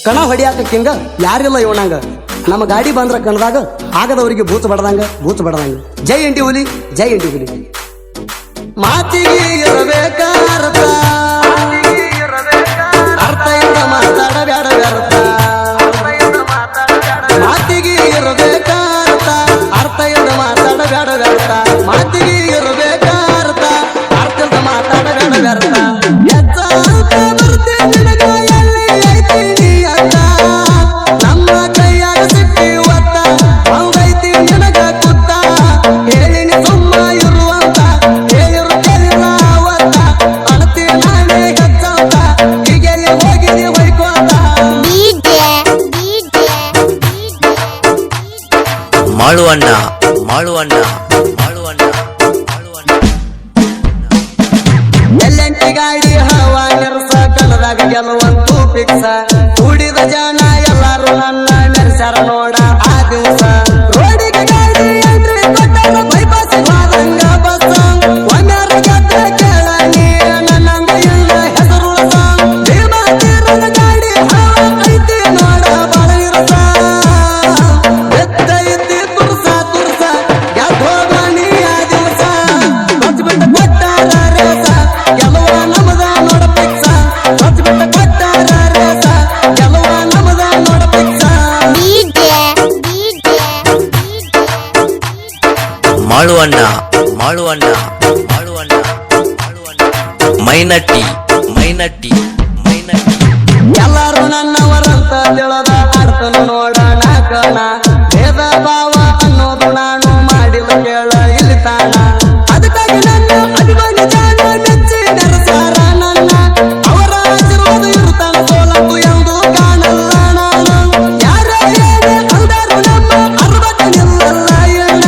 ಕಣ ಹೊಡಿಯಾಕ ಕಿಂಗ ಯಾರಿಲ್ಲ ಇವನಂಗ ನಮ್ಮ ಗಾಡಿ ಬಂದ್ರ ಕಣದಾಗ ಆಗದವರಿಗೆ ಬೂತ್ ಬಡದಂಗ ಜೈ ಎಂಟಿ ಹುಲಿ ಜೈ ಎಂಟಿ ಹುಲಿ ಮಾತಿಗೆ ಇರಬೇಕ ಅರ್ಥ ಇಂದ ಮಾತಾಡಬೇಡ ವ್ಯರ್ಥ ಮಾತಿಗೆ ಇರಬೇಕ ಅರ್ಥ ಇಂದ ಮಾತಾಡಬೇಡ ವ್ಯರ್ಥ ಮಾತಿಗೆ ಇರಬೇಕ ಅರ್ಥ ಇಂದ ಮಾತಾಡಬೇಡ ವ್ಯರ್ಥ ಮಾಳುವಣ್ಣ ಎಲ್ಲೆಂಟಿ ಗಾಡಿ ಹವಾ ನೆರಸ ಕಲದಾಗ ಗೆಲ್ಲುವಂತೂ ಪಿಕ್ಸ ಕೂಡಿದ ಜನ ಎಲ್ಲಾರು ನನ್ನ ಮೆರೆಸ್ಯಾರ ನೋಡ ಆ ದಿವಸ ರೋಡಿಗೆ ಗಾಡಿ ಎಂಟ್ರಿ ಕೊಟ್ಟಾರ ಬೈಪಾಸ್ ಹೋದಂಗ ಬಸ್ ಒಮ್ಯಾರ ಗೆದ್ದ ಕೇಳ ನೀ ನನ್ನಂಗ ಇಲ್ಲ ಹೆಸರು ಭೀಮಾ ತೀರದ ಗಾಡಿ ಹವಾ ಐತಿ ನೋಡ ಬಾಳ ಇರಸ ಮಾಳುವಣ್ಣ ಮೈನಟ್ಟಿ ಎಲ್ಲಾರು ನನ್ನವರಂತ ತಿಳಿದ ಅರ್ಥನು ನೋಡೋಣ ಕಣ ಭೇದ ಭಾವ ಅನ್ನೋದು ನಾನು ಮಾಡಿಲ್ಲ ಕೇಳ ಇಲ್ಲಿ ತಾಣ ಅದಕ್ಕಾಗಿ ನನ್ನ ಅಭಿಮಾನಿ ಜಾಣ ಮೆಚ್ಚಿ ನೆರೆಸಾರ ನನ್ನ ಅವರ ಆಶೀರ್ವಾದ ಇರುತ್ತಾನ ಸೋಲಂತು ಎಂದು ಕಾಣಲ್ಲ ನಾನು ಯಾರ ಏನೇ ಅಂದರು ನಮ್ಮ ಅರ್ಬಕ ನಿಲ್ಲಲ್ಲ ಎಣ್ಣ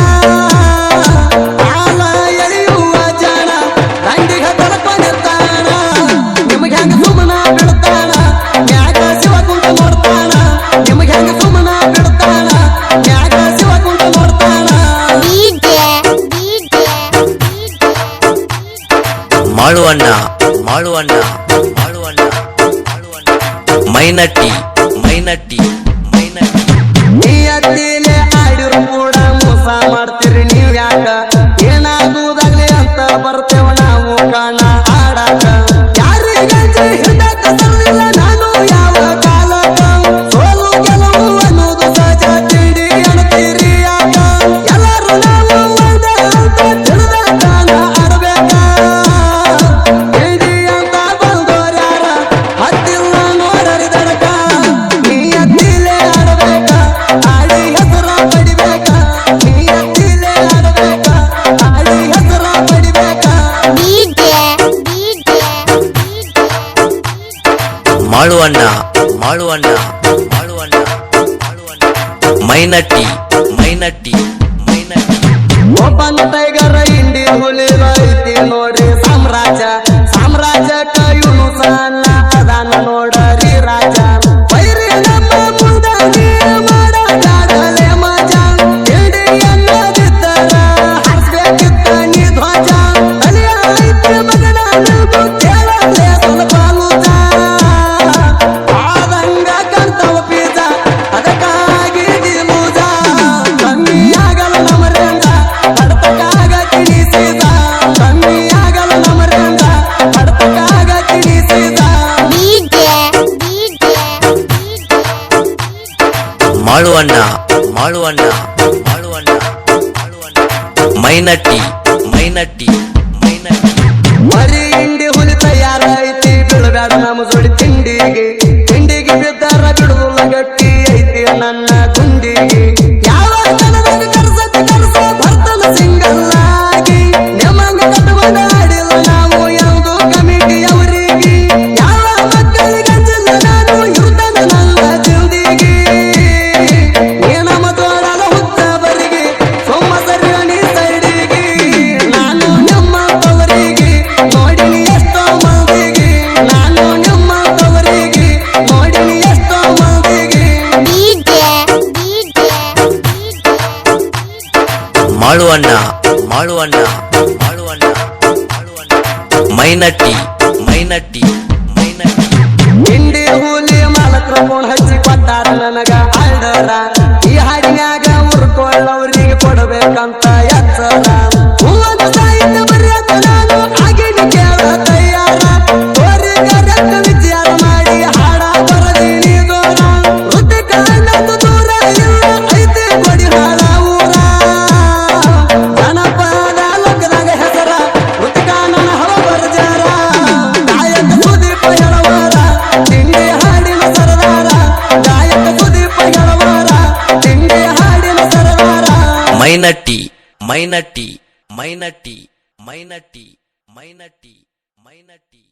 ಕಾಲ ಎಳೆಯುವ ಜಾಣ ದಂಡಿಗ ತಲಕೊಂಡಿರ್ತಾನ ನಿಮಗೆ ಹೆಂಗ ಸುಮ್ಮನ ಬಿಡ್ತಾನ ಮ್ಯಾಗ ಶಿವ ಕುಂಟ ನೋಡ್ತಾನ ನಿಮಗೆ ಹೆಂಗ ಸುಮ್ಮನ ಬಿಡ್ತಾನ ಮ್ಯಾಗ ಶಿವ ಕುಂಟ ನೋಡ್ತಾನ ಮಾಳುವಣ್ಣ ಮೈನಟ್ಟಿ ನೀ ಅತ್ತಿಲೆ ಆಡಿರು ಕೂಡ ಮೋಸ ಮಾಡ್ತೀರಿ ನೀವ್ ಯಾಕ ಏನಾಗುವುದಾಗ್ಲಿ ಅಂತ ಬರ್ತೇವ ನಾವು ಕಾಣ ಆಡಾಕ ಯಾರಿಗಂಜಿ ಹಿಡಕ ಸರಿಲ್ಲ ನಾನು ಯಾವ ಕಾಲಕ ಸೋಲು ಗೆಲುವು ಅನ್ನೋದು ಸಹಜ ತಿಳಿ ಅಣತೀರಿ ಯಾಕ ಎಲ್ಲರೂ ನಾವು ಒಂದೇ ಅಂತ ತಿಳಿದ ಕಾಲ ಆಡ್ಬೇಕ ಇಡಿ ಅಂತ ಬಂದೋರ್ಯಾರ ಹತ್ತಿಲ್ಲ ನೋಡರಿದಡಕ ನೀ ಅತ್ತಿಲೆ ಆಡಬೇಕ ಆಡಿ ಹೆಸರ ಪಡಿಬೇಕ ನೀ ಅತ್ತಿಲೆ ಆಡಬೇಕ ಆಡಿ ಹೆಸರ ಪಡಿಬೇಕ ಮಾಳುವಣ್ಣ ಮೈನಟ್ಟಿ ಒಬ್ಬನ ಟೈಗರ ಇಂಡಿ ಹುಲಿ ಐತಿ ನೋಡಿ ಸಾಮ್ರಾಜ್ಯಕ್ಕ ಇವನು ಸಣ್ಣ ಅದಾನ ನೋಡರಿ ರಾಜ ಬೈರಿ ನಮ್ಮ ಮುಂದಾಗಿ ಮಾಡಾಡಲೆ ಮಜ ಇಂಡಿ ಅನ್ನೋದಿದ್ದರ ಹರಿಸ್ಬೇಕಿತ್ತ ನೀ ಧ್ವಜ ಅಲಿಯ ಐತಿ ಮಗನ ನೀವು ಕೇಳಲೆ ಸ್ವಲ್ಪ ಲೂಜ ಆದಂಗ ಕಂತವ ಬೀಜ ಅದಕ್ಕಾಗಿ ಲೂಜ ಕಮ್ಮಿಯಾಗಲ್ಲ ನಮರಿಂದ ಕಡತಕ್ಕಾಗ ತಿನಿಸಿದ ಕಮ್ಮಿಯಾಗಲ್ಲ ನಮರಿಂದ ಕಡತಕ್ಕಾಗ ತಿನಿಸಿದ ಮಾಳುವಣ್ಣ ಮೈನಟ್ಟಿ ಮರಿ ಇಂಡಿ ಹುಲಿ ತಯಾರ ಐತಿ ಬಿಡಬೇಡ ನಮ್ಮ ಜೋಡಿ ತಿಂಡಿಗೆ ಬಿದ್ದಾರ ಬಿಡುವುಲ್ಲ ಗಟ್ಟಿ ಐತಿ ನನ್ನ ಗುಂಡಿಗೆ ಯಾವ ಜನದಾಗ ಕರ್ಸ ಬರ್ತನ ಸಿಂಗಲ್ಲಾಗಿ ನಿಮ್ಮಂಗ ಕಟ್ಟುವಂಗ ಆಡಿಲ್ಲ ನಾವು ಎಂದು ಕಮಿಟಿ ಅವರಿಗೆ ಯಾವ ಮಕ್ಕಳಿಗಂಜಿಲ್ಲ ನಾನು ಇರ್ತಾನ ನನ್ನ ತಿಂದಿಗೆ ನೀ ನಮ್ಮ ತೋಡಲ ಹುತ್ತ ಬರಿಗೆ ಸೊಮ್ಮ ಸರಿಯಣಿ ಸೈಡಿಗೆ ನಾನು ನಿಮ್ಮ ತವರಿಗೆ ನೋಡಿನಿ ಎಷ್ಟೋ ಮಂದಿಗೆ ನಾನು ನಿಮ್ಮ ತವರಿಗೆ ನೋಡಿನಿ ಎಷ್ಟೋ ಮಂದಿಗೆ ಮಾಳುವಣ್ಣ ಮೈನಟ್ಟಿ ಇಂಡಿ ಹುಲಿ ಮಾಲಕ್ರ ಫೋನ್ ಹಚ್ಚಿ ನಿನಗ ಆರ್ಡರ ಈ ಹಾಡಿನ್ಯಾಗ ಉರ್ಕೊಳ್ಳವ್ರಿಗೆ ಕೊಡ್ಬೇಕಂತ ಎಚ್ಚರ ಹೂವಂತ ಸಾಹಿತ್ಯ ಬರೆಯತ್ತ ನಾನು ಆಗಿನ ಕೇಳ ತಯಾರ ತೋರಿ ಕರೆಕ್ಟ್ ವಿಚಾರ ಮಾಡಿ ಹಾಡ ಬರದೀನಿ ದೂರ ಋತಿಕ ನಂದು ದೂರ ಇಲ್ಲ ಐತೆ ಕೊಡಿ ಹಾಳ ಊರ ಜನಪದ ಲೋಕದಾಗ ಹೆಸರ ಋತಿಕ ನನ್ನ ಹವ ಬರ್ಜಾರ ಗಾಯಕ ಸುದೀಪ ಹೇಳವಾರ ತಿಂಡಿ ಹಾಡಿನ ಸರದಾರ ಗಾಯಕ ಸುದೀಪ ಹೇಳವಾರ ತಿಂಡಿ ಹಾಡಿನ ಸರದಾರ ಮೈನಟ್ಟಿ ಮೈನಟ್ಟಿ ಮೈನಟ್ಟಿ ಮೈನಟ್ಟಿ ಮೈನಟ್ಟಿ ಮೈನಟ್ಟಿ